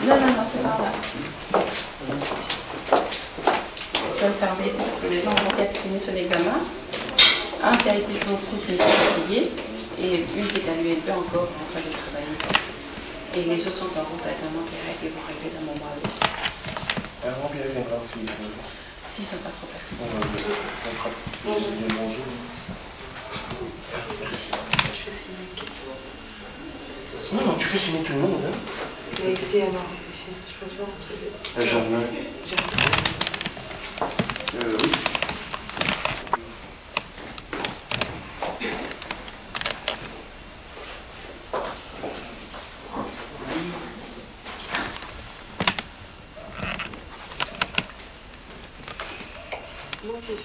Non, c'est par là. Je vais le fermer ici parce que les gens vont être finis sur l'examen. Un qui a été chaud qui est fatigué et une qui est à l'UNP encore en train de travailler. Et les autres sont en route avec un empirique et vont arriver d'un moment à l'autre. Un empirique viendra aussi. Si, ils ne sont pas trop fatigués. Bonjour. Merci. Je fais signer qui? Non, tu fais signer tout le monde. Hein? Mais ici, alors, ici, je pense pas. Un journal. Oui.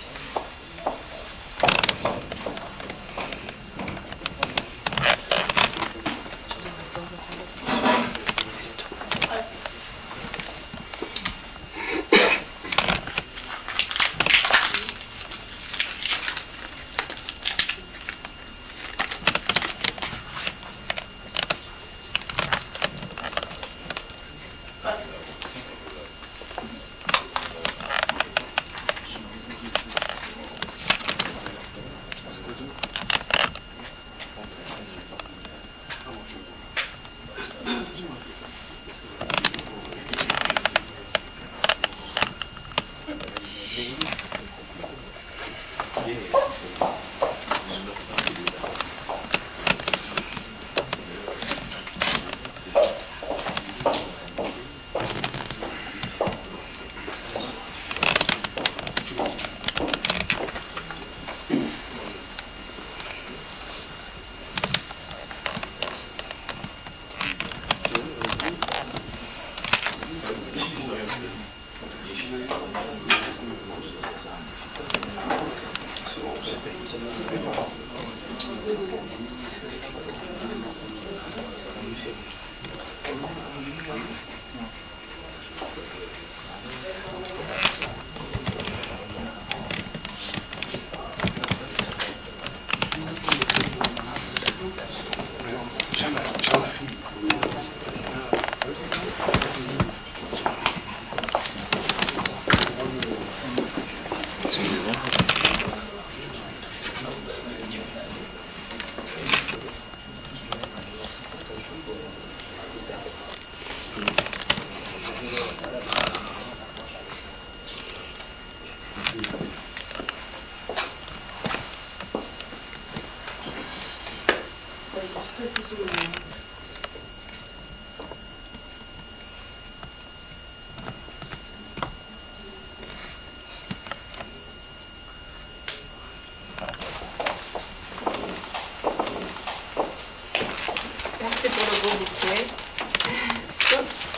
Merci pour le beau bouquet.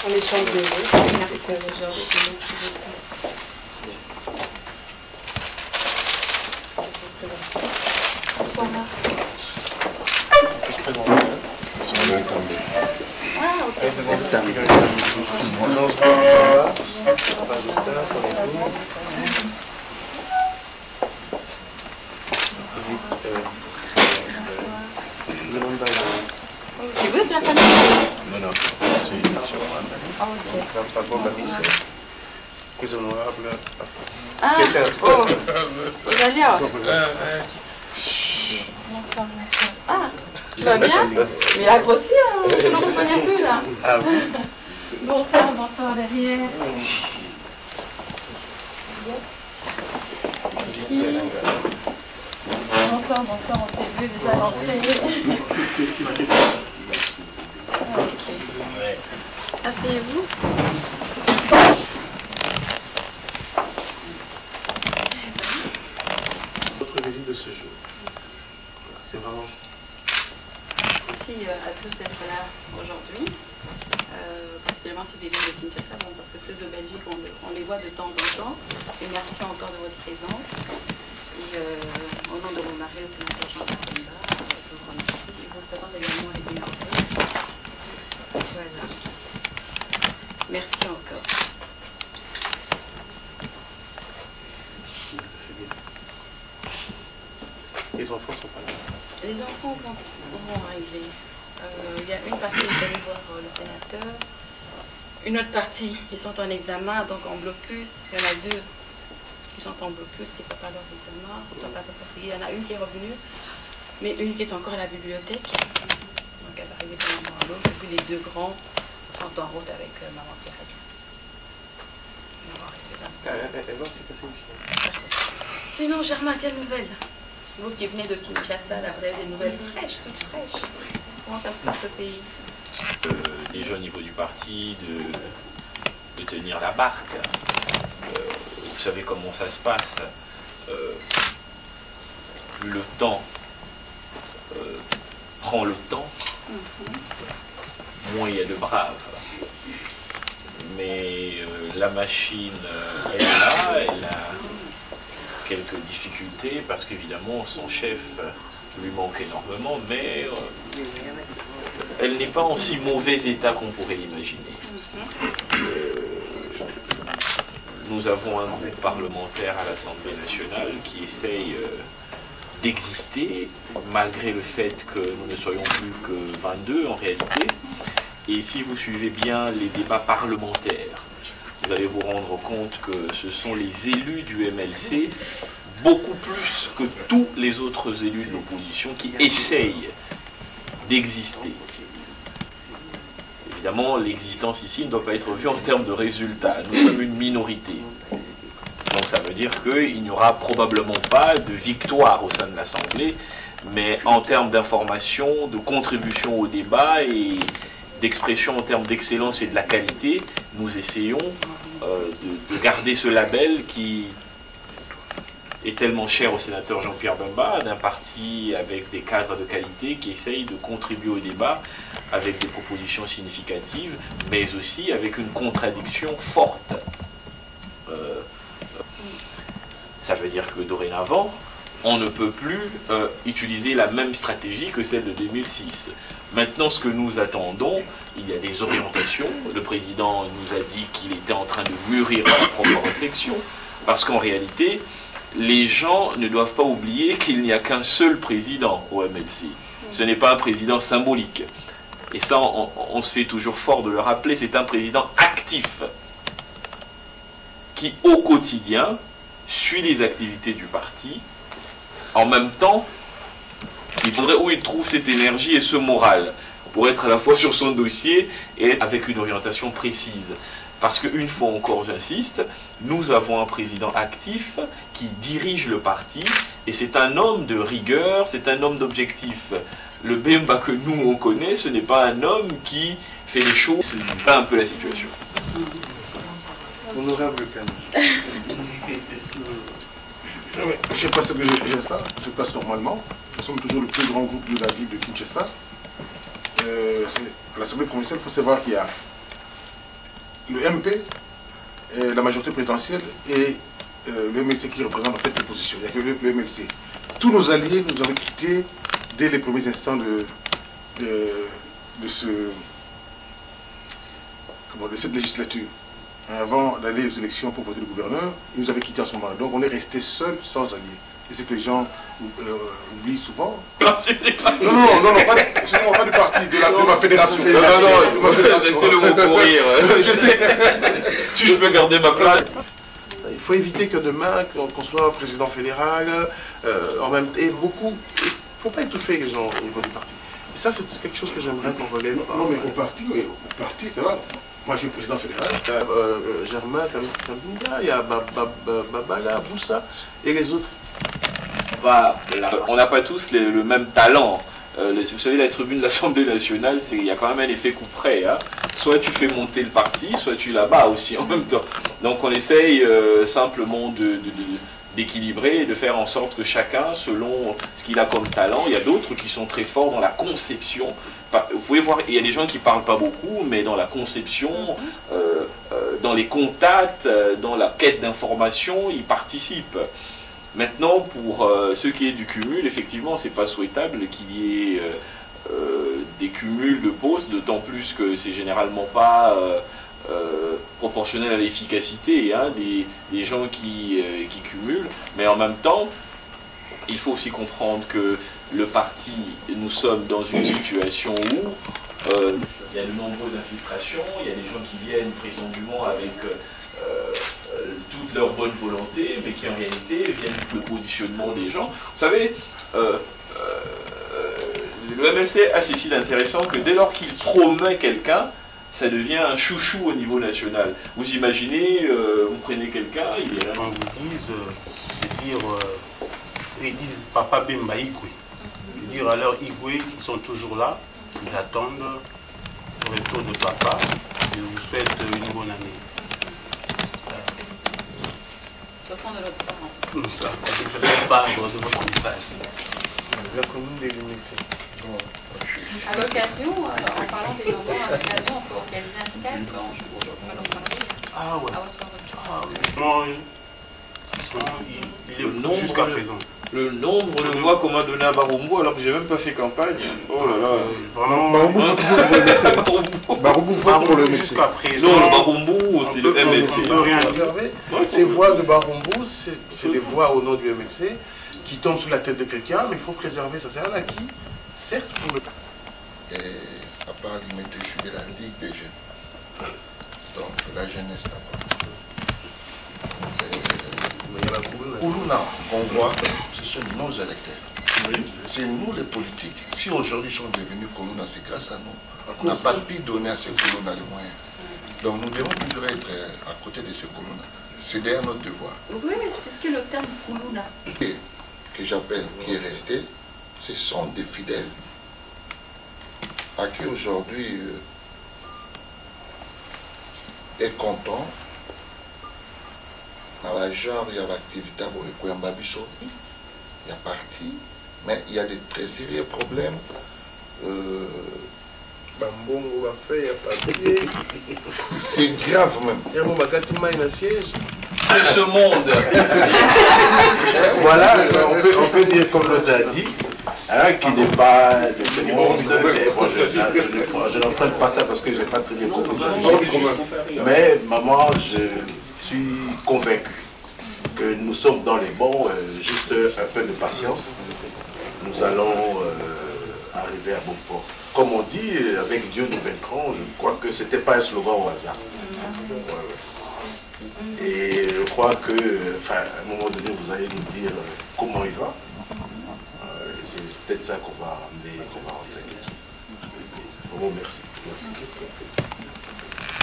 On échange de mots. Merci, c'est gentil. Merci beaucoup. Bonsoir. Ah, ok. Tu veux de la famille? Non, Ah, ok. Questo onorabile. Ah, oh, Rosalia. Bonsoir, bonsoir. Ah, tu vas bien? Mais il a grossi, hein, je ne le reconnais plus là. Ah oui. Bonsoir, bonsoir derrière. Bonsoir, bonsoir, on s'est vu déjà à l'entrée. Ok. Asseyez-vous. Votre visite de ce jour. C'est vraiment ça. Merci à tous d'être là aujourd'hui, particulièrement ceux des villes de Kinshasa, bon, parce que ceux de Belgique, on les voit de temps en temps. Et merci encore de votre présence. Les enfants sont pas là. Les enfants vont arriver. Il y a une partie qui est allée voir le sénateur. Une autre partie, ils sont en examen, donc en blocus. Il y en a deux qui sont en blocus, qui ne font pas leur examen, qui ne sont pas fatigués. Il y en a une qui est revenue, mais une qui est encore à la bibliothèque. Donc elle va arriver de maman à l'autre. Et puis les deux grands sont en route avec maman Pierrette. Elle va, c'est passé ici. Sinon, Germain, quelle nouvelle? Vous qui venez de Kinshasa, là, vous avez des nouvelles fraîches, toutes fraîches. Comment ça se passe au pays? Déjà au niveau du parti, de tenir la barque. Vous savez comment ça se passe. Le temps prend le temps, moins il y a de braves. Mais la machine, elle est là, elle a quelques difficultés parce qu'évidemment son chef lui manque énormément, mais elle n'est pas en si mauvais état qu'on pourrait l'imaginer. Nous avons un groupe parlementaire à l'Assemblée nationale qui essaye d'exister, malgré le fait que nous ne soyons plus que 22 en réalité. Et si vous suivez bien les débats parlementaires, vous allez vous rendre compte que ce sont les élus du MLC, beaucoup plus que tous les autres élus de l'opposition, qui essayent d'exister. Évidemment, l'existence ici ne doit pas être vue en termes de résultats. Nous sommes une minorité. Donc ça veut dire qu'il n'y aura probablement pas de victoire au sein de l'Assemblée, mais en termes d'information, de contribution au débat et d'expression en termes d'excellence et de la qualité, nous essayons de garder ce label qui est tellement cher au sénateur Jean-Pierre Bemba, d'un parti avec des cadres de qualité qui essayent de contribuer au débat avec des propositions significatives, mais aussi avec une contradiction forte. Ça veut dire que dorénavant, on ne peut plus utiliser la même stratégie que celle de 2006. Maintenant, ce que nous attendons, il y a des orientations. Le président nous a dit qu'il était en train de mûrir sa propre réflexion, parce qu'en réalité, les gens ne doivent pas oublier qu'il n'y a qu'un seul président au MLC. Ce n'est pas un président symbolique. Et ça, on se fait toujours fort de le rappeler, c'est un président actif, qui au quotidien suit les activités du parti. En même temps, il faudrait où il trouve cette énergie et ce moral pour être à la fois sur son dossier et avec une orientation précise. Parce qu'une fois encore, j'insiste, nous avons un président actif qui dirige le parti et c'est un homme de rigueur, c'est un homme d'objectif. Le Bemba que nous on connaît, ce n'est pas un homme qui fait les choses, c'est pas un peu la situation. Honorable Kani. Je ne sais pas ce que j'ai ça, je passe normalement. Nous sommes toujours le plus grand groupe de la ville de Kinshasa. À l'Assemblée provinciale, il faut savoir qu'il y a le MP, la majorité présidentielle et le MLC qui représente en fait l'opposition. Il n'y a que le MLC. Tous nos alliés nous ont quittés dès les premiers instants de cette législature. Avant d'aller aux élections pour voter le gouverneur, ils nous avaient quittés à ce moment-là. Donc on est resté seuls, sans alliés. Et c'est que les gens oublient souvent. Non, pas du parti, de ma fédération. Restez le mot pour rire. Je sais. Si je peux garder ma place. Il faut éviter que demain, qu'on soit président fédéral, en même temps, et beaucoup, il ne faut pas étouffer les gens au niveau du parti. Et ça, c'est quelque chose que j'aimerais qu'on relève. Non, mais au parti, ça va. Moi, je suis président fédéral. Germain, Kambinga, il y a Babala, Boussa, et les autres. On n'a pas tous le même talent. Vous savez, la tribune de l'Assemblée nationale, il y a quand même un effet coup près. Hein. Soit tu fais monter le parti, soit tu l'abats aussi en même temps. Donc on essaye simplement d'équilibrer et de faire en sorte que chacun, selon ce qu'il a comme talent, il y a d'autres qui sont très forts dans la conception. Vous pouvez voir, il y a des gens qui ne parlent pas beaucoup, mais dans la conception, dans les contacts, dans la quête d'information, ils participent. Maintenant, pour ce qui est du cumul, effectivement, ce n'est pas souhaitable qu'il y ait des cumuls de postes, d'autant plus que c'est généralement pas proportionnel à l'efficacité, hein, des gens qui cumulent. Mais en même temps, il faut aussi comprendre que le parti, nous sommes dans une situation où il y a de nombreuses infiltrations, il y a des gens qui viennent prétendument avec toute leur bonne volonté, mais qui en réalité viennent le positionnement des gens. Vous savez, le MLC a ceci d'intéressant que dès lors qu'il promet quelqu'un, ça devient un chouchou au niveau national. Vous imaginez, vous prenez quelqu'un, il est là. Quand ils disent Papa Bemba Igwe. Dire à leur Igwe, ils sont toujours là, ils attendent le retour de papa. Je vous souhaite une bonne année. D'autant de l'autre part. Ça, je ne ferai pas de votre message. La commune délimitée. À l'occasion, en parlant des nombres, à l'occasion, on peut organiser un Skype quand je peux leur parler. Ah ouais. À votre retour. Ah, non, il est jusqu'à présent. Le nombre de voix qu'on m'a donné à Barumbu alors que j'ai même pas fait campagne. Oh là là. Vraiment, Barumbu vote pour le MLC. jusqu'à présent. Non, le Barumbu, c'est le MLC. Ces voix de Barumbu, c'est des voix au nom du MLC qui tombent sous la tête de quelqu'un, mais il faut préserver ça. C'est un acquis, certes, pour le... Et à part limiter, je suis de la Ligue des jeunes. Donc la jeunesse d'abord. Kuluna, on voit, ce sont nos électeurs. C'est nous les politiques. Si aujourd'hui sont devenus Kuluna, c'est grâce à nous. On n'a pas pu donner à ces Kuluna les moyens. Donc nous devons toujours être à côté de ces Kuluna. C'est d'ailleurs notre devoir. Vous pouvez m'expliquer le terme Kuluna? Que j'appelle, qui est resté, ce sont des fidèles à qui aujourd'hui est content. Dans la genre, il y a l'activité pour le Kouyambabiso, il y a parti, mais il y a des très sérieux problèmes. Bambongo va faire, il n'y a pas de... C'est grave même. Il y a mon bagatima et un siège. De ce monde. Voilà, on peut dire comme l'autre a dit, hein, qu'il n'est pas de ce monde, mais bon, je n'entraîne pas ça parce que je n'ai pas très bien compris ça. Mais maman, je suis convaincu que nous sommes dans les bons, juste un peu de patience. Nous allons arriver à bon port. Comme on dit, avec Dieu nous vaincrons, je crois que ce n'était pas un slogan au hasard. Et je crois que, enfin, à un moment donné, vous allez nous dire comment il va. C'est peut-être ça qu'on va ramener, qu'on va rentrer. Bon, merci.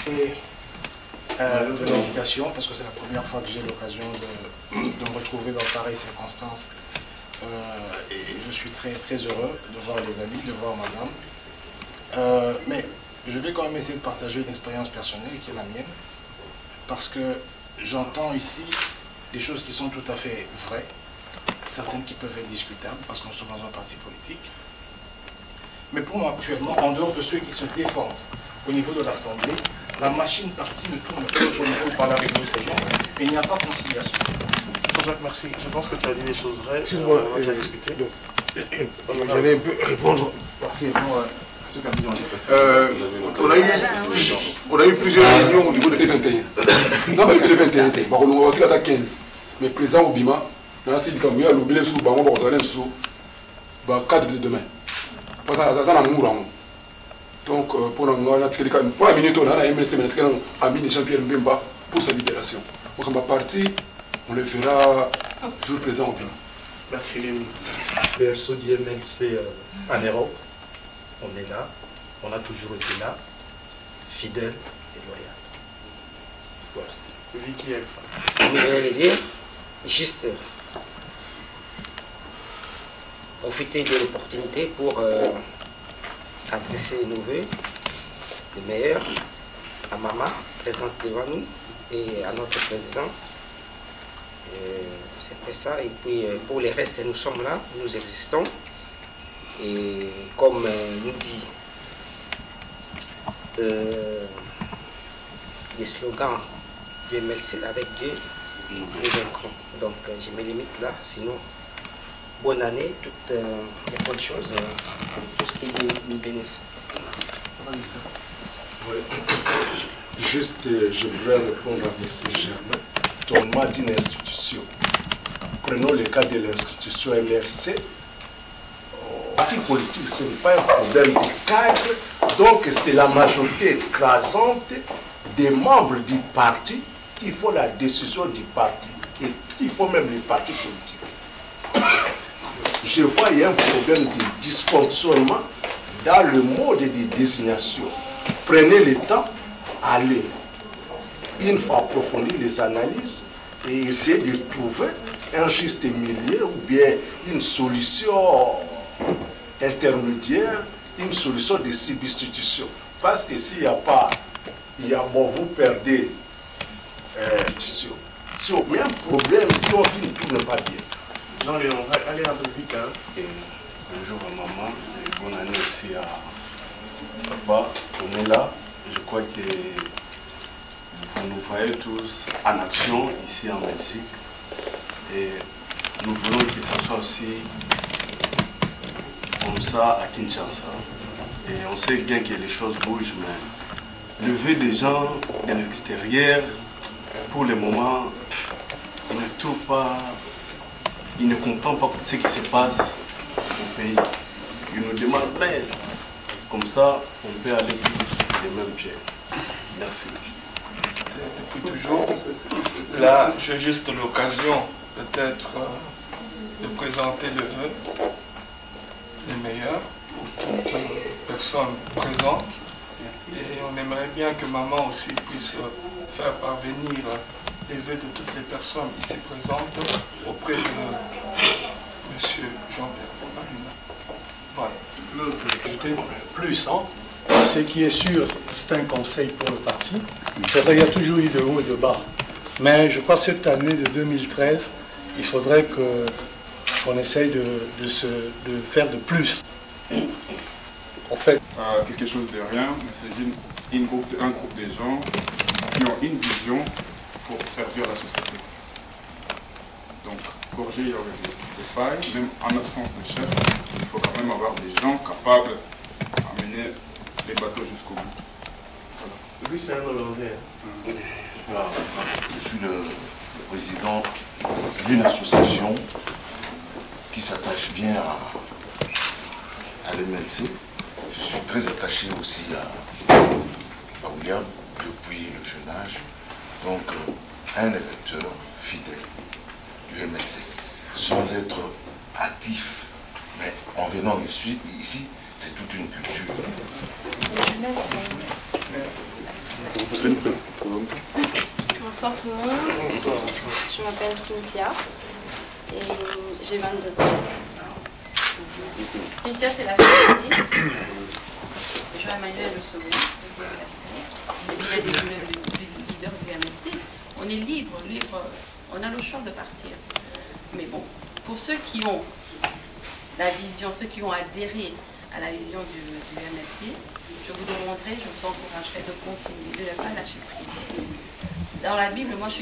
Et de l'invitation, parce que c'est la première fois que j'ai l'occasion de me retrouver dans pareilles circonstances. Et je suis très, très heureux de voir les amis, de voir madame. Mais je vais quand même essayer de partager une expérience personnelle qui est la mienne, parce que j'entends ici des choses qui sont tout à fait vraies, certaines qui peuvent être discutables, parce qu'on se trouve dans un parti politique. Mais pour moi, actuellement, en dehors de ceux qui se défendent au niveau de l'Assemblée, la machine partie ne tourne pas au niveau de parler avec d'autres gens, et il n'y a pas conciliation. Jean-Jacques, merci. Je pense que tu as dit les choses vraies. Excuse-moi, on a déjà discuté. J'allais un peu répondre partiellement à ce qu'a dit on a eu plusieurs réunions au niveau de... 21. Non, parce que le 21, on va à 15. Mais président Obima, il y a l'oublié sous Bango, on va sous le cadre de demain. Parce que ça, c'est un mourant. Donc, pour la minute, on a un MLC, ami de Jean-Pierre Mbemba pour sa libération. Donc, on va partir, on le verra jour président Obima. Merci, Lémi. Perso du MLC en Europe, on est là, on a toujours été là, fidèle et loyal. Merci. Vicky Alpha. Juste profiter de l'opportunité pour adresser nos voeux les meilleurs à Maman, présente devant nous, et à notre président. C'est un peu ça. Et puis pour les restes, nous sommes là, nous existons. Et comme nous dit des slogans du MLC, avec Dieu, nous vaincrons. Donc je me limite là, sinon bonne année, toutes les bonnes choses, tout ce qui nous bénisse. Ouais. Juste, je voudrais répondre à M. Germain. Tournement d'une institution. prenons le cas de l'institution MRC, le parti politique, ce n'est pas un problème de cadre, donc c'est la majorité écrasante des membres du parti qui font la décision du parti, et il faut même les partis politiques. Je vois qu'il y a un problème de dysfonctionnement dans le mode de désignation. Prenez le temps, allez, une fois approfondir les analyses et essayer de trouver un juste milieu ou bien une solution intermédiaire, une solution de substitution. Parce que s'il n'y a pas, bon, vous perdez si on met un problème qui ne tourne pas bien. Non, mais on va aller un peu vite. Hein. Bonjour à maman, et bonne année aussi à papa. On est là, je crois que vous nous voyez tous en action ici en Belgique. Et nous voulons que ça soit aussi comme ça à Kinshasa. Et on sait bien que les choses bougent, mais lever des gens de l'extérieur, pour le moment, ils ne trouvent pas, ils ne comprennent pas ce qui se passe au pays. Ils nous demandent l'aide. Comme ça, on peut aller tous les mêmes pieds. Merci. Depuis toujours, là, j'ai juste l'occasion peut-être de présenter le vœu, les meilleurs, pour toutes personnes présentes. Et on aimerait bien que maman aussi puisse faire parvenir les vœux de toutes les personnes ici présentes auprès de M. Jean-Pierre Foucault. Voilà. Ajouter plus, hein. Ce qui est sûr, c'est un conseil pour le parti. C'est vrai, il y a toujours eu de haut et de bas. Mais je crois que cette année de 2013, il faudrait qu'on essaye de faire de plus. En fait, quelque chose de rien, mais c'est un groupe de gens qui ont une vision pour servir la société. Donc, corriger il y aurait des failles, même en absence de chef, il faut quand même avoir des gens capables d'amener les bateaux jusqu'au bout. Voilà. Lui, c'est un Hollandais. Je suis le président d'une association qui s'attache bien à l'MLC. Je suis très attaché aussi à William depuis le jeune âge. Donc, un électeur fidèle du MLC, sans être actif. Mais en venant ici, c'est toute une culture. Bonsoir tout le monde. Bonsoir. Je m'appelle Cynthia et j'ai 22 ans. Cynthia, c'est la fille. Jean-Emmanuel le second, deuxième personne. Et puis il y a des leaders du MLC. On est libre, on a le choix de partir. Mais bon, pour ceux qui ont la vision, ceux qui ont adhéré à la vision du MLC, je vous demanderai, je vous encouragerai de continuer, de ne pas lâcher prise. Dans la Bible, moi qui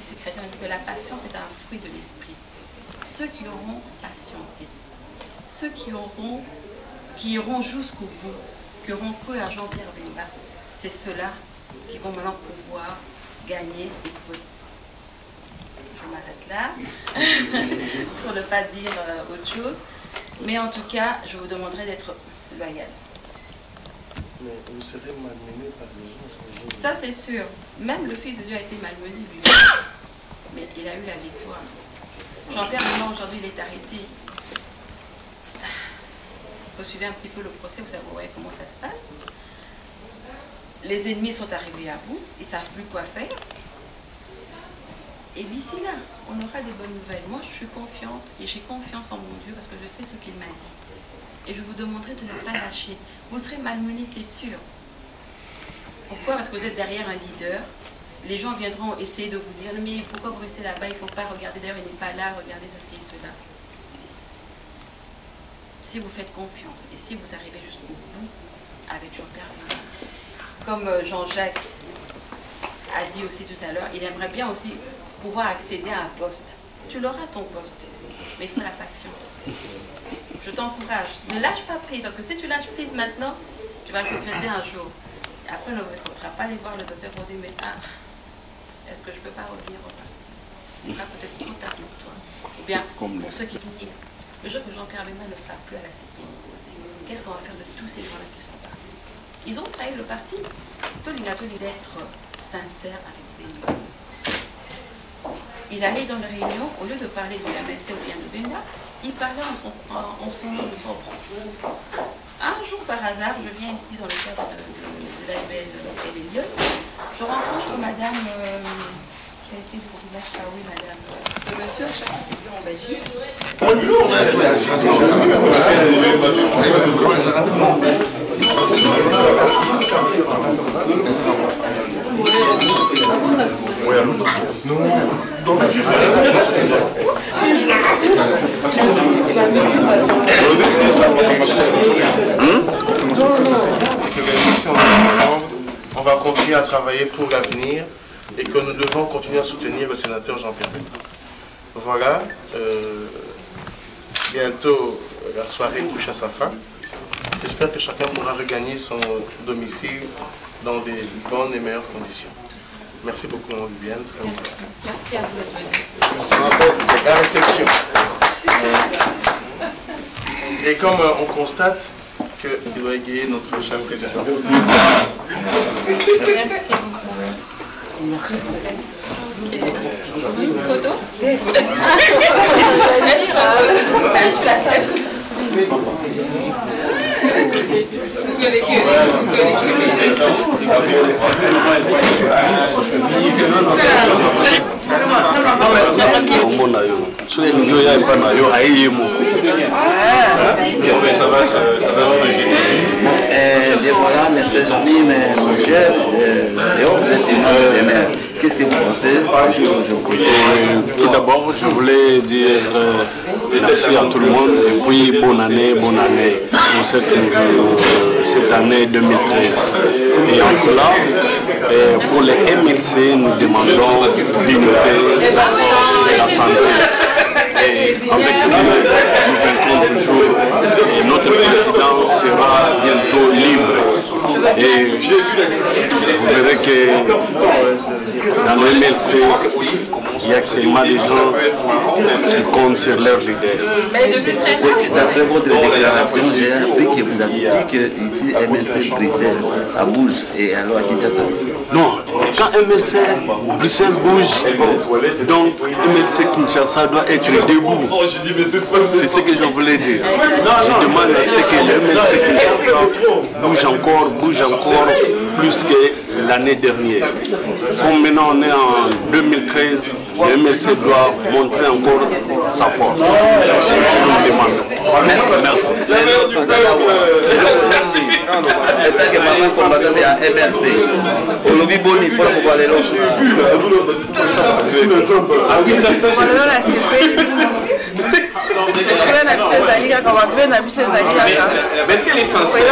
suis chrétienne, on dit que la patience est un fruit de l'esprit. Ceux qui auront patienté, ceux qui iront jusqu'au bout, qui auront cru à Jean-Pierre Bemba, c'est ceux-là qui vont maintenant pouvoir gagner et trouver. Je m'arrête là, pour ne pas dire autre chose. Mais en tout cas, je vous demanderai d'être loyal. Mais vous serez malmené par les gens. Ça, c'est sûr. Même le Fils de Dieu a été malmené, lui. Mais il a eu la victoire. Jean-Pierre, maintenant, aujourd'hui, il est arrêté. Vous suivez un petit peu le procès, vous savez comment ça se passe. Les ennemis sont arrivés à vous, ils ne savent plus quoi faire. Et d'ici là, on aura des bonnes nouvelles. Moi, je suis confiante et j'ai confiance en mon Dieu parce que je sais ce qu'il m'a dit. Et je vous demanderai de ne pas lâcher. Vous serez malmenés, c'est sûr. Pourquoi? Parce que vous êtes derrière un leader. Les gens viendront essayer de vous dire « Mais pourquoi vous restez là-bas? Il ne faut pas regarder. D'ailleurs, il n'est pas là. Regardez ceci et cela. » Si vous faites confiance et si vous arrivez jusqu'au bout avec Jean-Pierre Bemba, comme Jean-Jacques a dit aussi tout à l'heure, il aimerait bien aussi pouvoir accéder à un poste. Tu l'auras ton poste, mais il faut la patience. Je t'encourage. Ne lâche pas prise, parce que si tu lâches prise maintenant, tu vas le regretter un jour. Et après, on ne voudra pas aller voir le docteur pour dire, mais est-ce que je ne peux pas revenir repartir? Ce sera peut-être trop tard pour toi. Eh bien, pour ceux qui disent, le jour que Jean-Pierre Bemba ne sera plus à la CPI, qu'est-ce qu'on va faire de tous ces gens-là qui sont partis? Ils ont trahi le parti. Tolina d'être sincère avec Bemba. Il allait dans les réunions, au lieu de parler de la MLC ou bien de Bemba, il parlait en son nom propre. Un jour, par hasard, je viens ici dans le cadre de l'ABL et des lieux. Je rencontre madame qui a été du village Kaoui, madame. Le monsieur a chaque fois en Belgique. Bonjour. On va continuer à travailler pour l'avenir et que nous devons continuer à soutenir le sénateur Jean-Pierre Bemba. Voilà, bientôt la soirée touche à sa fin. J'espère que chacun pourra regagner son domicile dans des bonnes et meilleures conditions. Merci beaucoup, Viviane. Merci à vous. La réception. Et comme on constate qu'il doit égayer notre cher président. Merci. Une photo? Bien voilà, merci Jean-Mi, mais mon chef, Léon, vous êtes qu'est-ce que vous pensez? Tout d'abord, je voulais dire merci à tout le monde et puis bonne année pour cette année 2013. Et en cela, pour les MLC, nous demandons l'unité, la force et la santé. Et avec Dieu, nous vaincrons toujours. Et notre président sera bientôt libre. Et vous verrez que dans le MLC, il y a seulement des gens qui comptent sur leur leader. D'après votre déclaration, j'ai appris que vous avez dit que ici MLC Bruxelles à bouge et alors à Kinshasa. Non, quand MLC Bruxelles bouge, donc MLC Kinshasa doit être debout. C'est ce que je voulais dire. Je demande à ce que le MLC Kinshasa bouge encore plus que l'année dernière. Comme maintenant on est en 2013, le MLC doit montrer encore sa force. C'est ce que nous demandons. Merci. C'est que maman combattante à MRC. Au lobby boni pour pouvoir aller là. Est-ce qu'elle est sincère?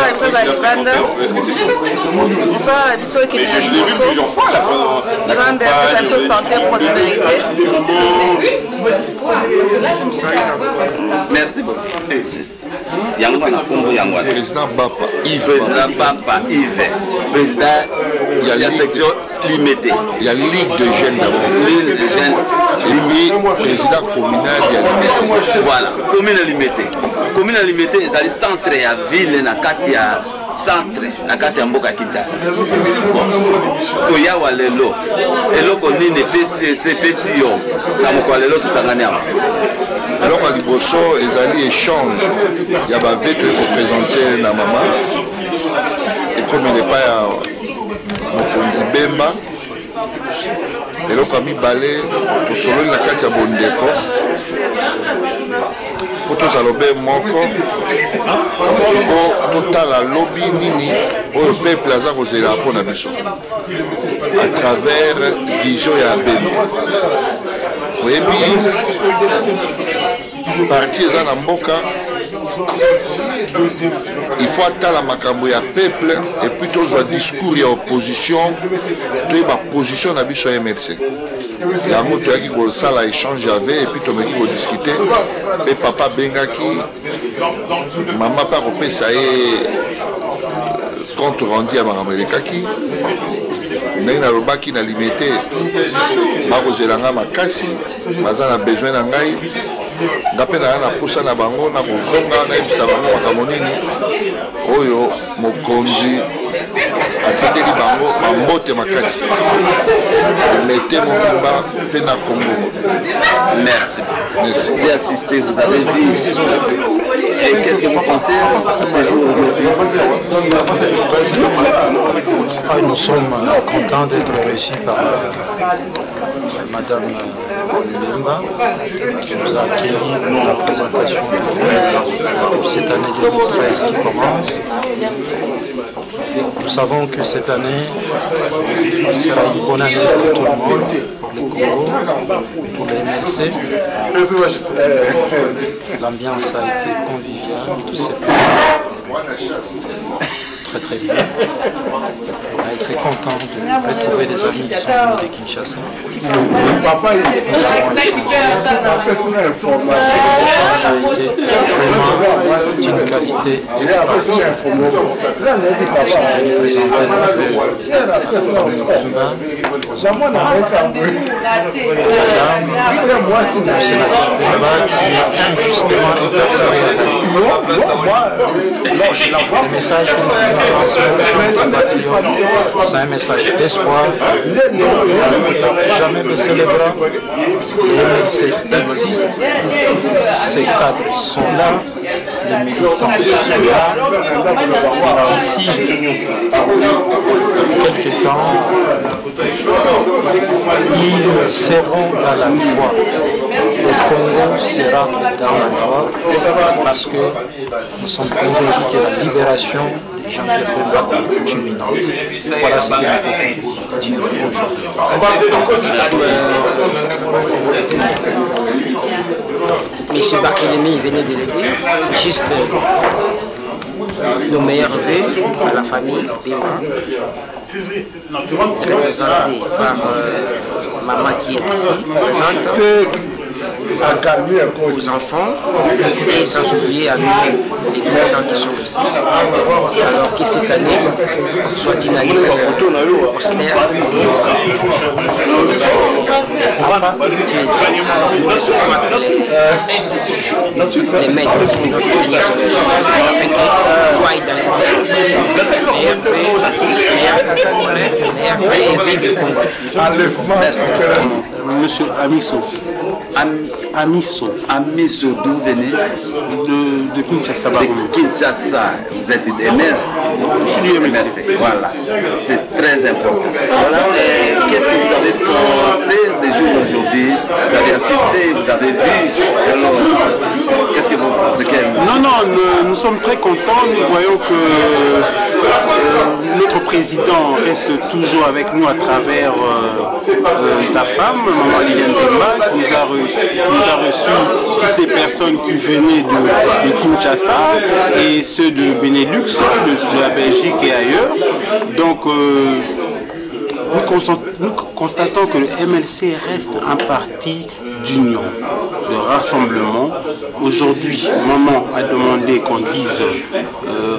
Merci beaucoup. Président Bapa Yves. Président Bapa Yves. Président, il y a la section limitée. Il y a Ligue de jeunes d'abord. Ligue de jeunes. Et puis, président communal, il y a limité. Voilà, commune limitée. Commune limitée, ils allaient centre à ville, na kati ya centre, na kati ya mboka Kinshasa. Toya wa lelo. Eloko nini pesi yo. Na moko lelo tusangani ama. Alors à Liboso, ils allaient échange. Il y a bavette représenté na maman. Et comme il n'est pas Mokondi Bemba, et donc ami balé tout solo na kati ya bondeko. Pour tous alobé moko. Pour total la lobby nini au peuple plaza kozela pour na biso. À travers vision ya Bemba. Oui, parti eza na mboka il faut attendre makambo ya peuple et puis tozwa discours ya opposition toyeba position na biso ya MLC yango toyaki kosala échange ave et puis tomeki kodiscute mpe papa bengaki mama mpe akopesa ye compte rendu ya makambo elekaki ndenge nalobaki na limité bakozela nga makasi baza na besoin na ngai nga mpe naya na pusa na bango na kozonga nayebisa bango makambo nini oyo mokonzi atindeli bango bambote makasi mete mobimba mpe na Congo. Merci. Merci. Vous avez assisté, vous avez vu. Et qu'est-ce que vous pensez à ce jour aujourd'hui? Nous sommes contents d'être reçus par Madame Mbemba qui nous a accueillis pour la présentation de cette année 2013 qui commence. Nous savons que cette année sera une bonne année pour tout le monde, pour le Congo, pour les MLC. L'ambiance a été conviviale, tout s'est passé très très bien. On a été content de retrouver des amis qui sont venus de Kinshasa. Nous avons l'échange a été vraiment d'une qualité extraordinaire. Nous sommes venus présenter le sénateur Bemba qui est injustement incarcéré. Le message que nous c'est un message d'espoir. Jamais baisser les bras. Les MLC existent. Ces cadres sont là. Les militants sont là. D'ici quelques temps, ils seront dans la joie. Le Congo sera dans la joie parce que nous sommes convaincus que la libération des gens est imminente. Voilà ce que nous pouvons dire aujourd'hui. Monsieur Barthélémy venait de le dire, juste nos meilleurs vœux à la famille Bemba, représentée par maman qui est ici, présente aux enfants et sans oublier à nous les dirigeants qui sont ici. Alors que cette année soit une année prospère. Les maîtres de notre Seigneur afin que toi et dans Monsieur Amiso. Amiso, d'où venez? De Kinshasa. De Kinshasa. Vous êtes des maires? Je suis du MLC. Voilà, c'est très important. Voilà. Qu'est-ce que vous avez pensé des jours aujourd'hui? Vous avez assisté, vous avez vu. Alors, qu'est-ce que vous pensez? Non, nous sommes très contents. Nous voyons que notre président reste toujours avec nous à travers sa femme, Maman Liliane Bemba, qui nous a reçu toutes les personnes qui venaient de Kinshasa et ceux de Benelux, de la Belgique et ailleurs. Donc nous constatons que le MLC reste un parti d'union, de rassemblement. Aujourd'hui, Maman a demandé qu'on dise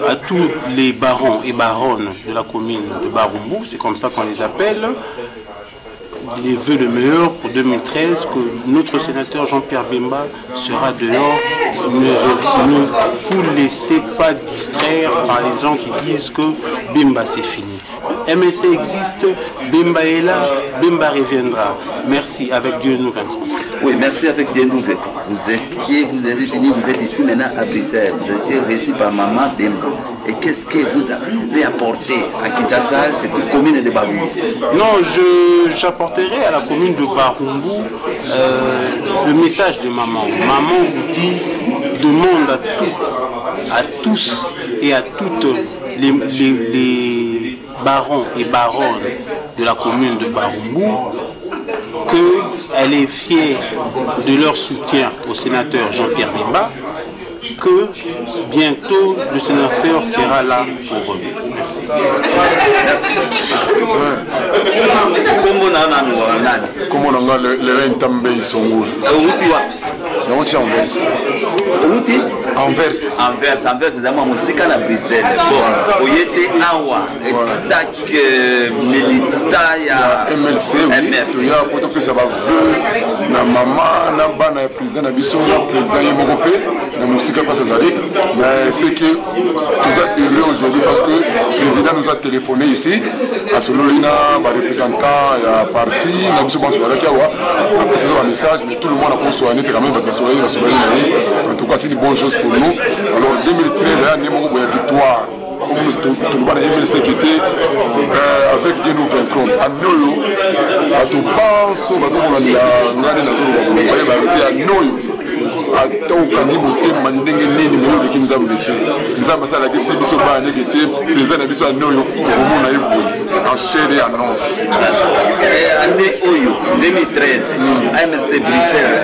à tous les barons et baronnes de la commune de Barumbu, c'est comme ça qu'on les appelle, les vœux le meilleur pour 2013, que notre sénateur Jean-Pierre Bemba sera dehors. Ne vous laissez pas distraire par les gens qui disent que Bemba c'est fini. MLC existe, Bemba est là, Bemba reviendra. Merci, avec Dieu nous vaincrons. Oui, merci, avec Dieu nous vaincrons. Vous avez fini, vous êtes ici maintenant à Bruxelles. Vous êtes reçu par Maman Bemba. Et qu'est-ce que vous avez apporté à Kinshasa, cette commune de Barumbu? Non, j'apporterai à la commune de Barumbu le message de Maman. Maman vous dit, demande à tous et à toutes les barons et baronnes de la commune de Barumbu qu'elle est fière de leur soutien au sénateur Jean-Pierre Bemba, que bientôt le sénateur sera là pour eux. Merci. Merci. Comment on a le Ntambe Isongo? Uti wapi? Uti en West. Uti? En Anvers. Anvers, c'est vraiment musika na Bruxelles. Bon, oyete awa, tak milita ya MLC, oui. Ya poto pesa ba vœu na maman na bana ya président na biso na président yemoko pe na musika pas azali. Mais c'est que nous sommes heureux aujourd'hui parce que le président nous a téléphoné ici à Sololina, ba représentant ya parti na biso ba sola ki awa. Après c'est un message mais tout le monde a conçu un quand même ba Sololina. En tout cas, c'est une bonne chose pour nous. Alors, 2013, il y a une victoire. Comme tout le monde a MLC qui était avec Dieu nous vaincrons. À Noyo, à tout pense, parce qu'on a année 2013, MLC Bruxelles,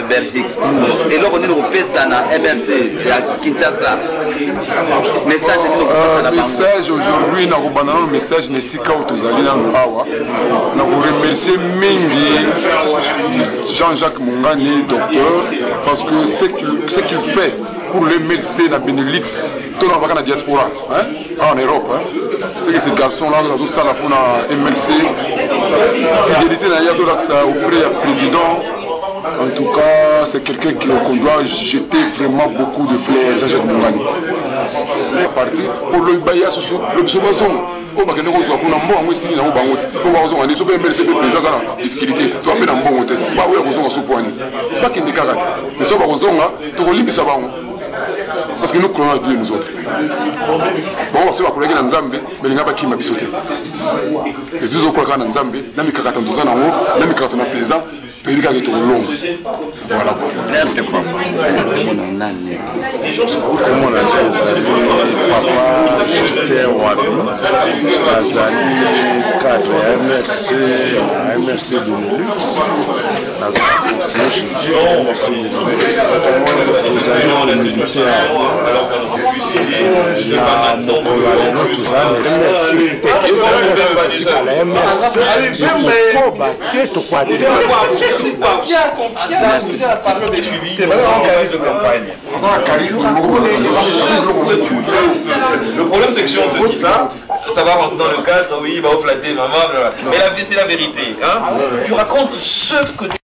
Belgique. Et là, on est au PESANA, MLC à Kinshasa. Message aujourd'hui, le message n'est si quand vous allez dans le Hawa. Nous remercions Mingi, Jean-Jacques Mongani, docteur, parce que ce qu'il fait pour le MLC dans Benelux, tout dans la diaspora, en Europe. C'est que ces garçons-là, nous avons ça pour la MLC. Fidélité auprès du président. En tout cas, c'est quelqu'un qu'on doit jeter vraiment beaucoup de fleurs, Jean-Jacques Mongani. Parti pour le Baya Soso, le Somason. On va gagner aux gens pour un bon ici, on va monter. On va aux gens, on est MLC président dans la difficulté. Tu vas faire un bon monté. Pas où aux gens à ce point. Pas qu'il n'y ait qu'à rater. Mais ça va aux gens, tu vas limiter ça. Parce que nous croyons à Dieu, nous autres. Bon, c'est ma collègue dans Zambie, mais il n'y a pas qui m'a bisouté. Et tous autres collègues dans Zambie, n'a mis qu'à 12 ans en haut, n'a mis qu'à ton président. Voilà. Merci. Comment la chose papa Justin Wabi, Azali, cadre MRC Benelux, conseiller MRC Benelux. Nous allons militer la Mokolaleno, tout ça, MRC, la MRC, Le problème c'est que si on te dit ça va rentrer dans le cadre, oui, il va vous flatter, maman, mais c'est la vérité. Hein? Tu racontes ce que tu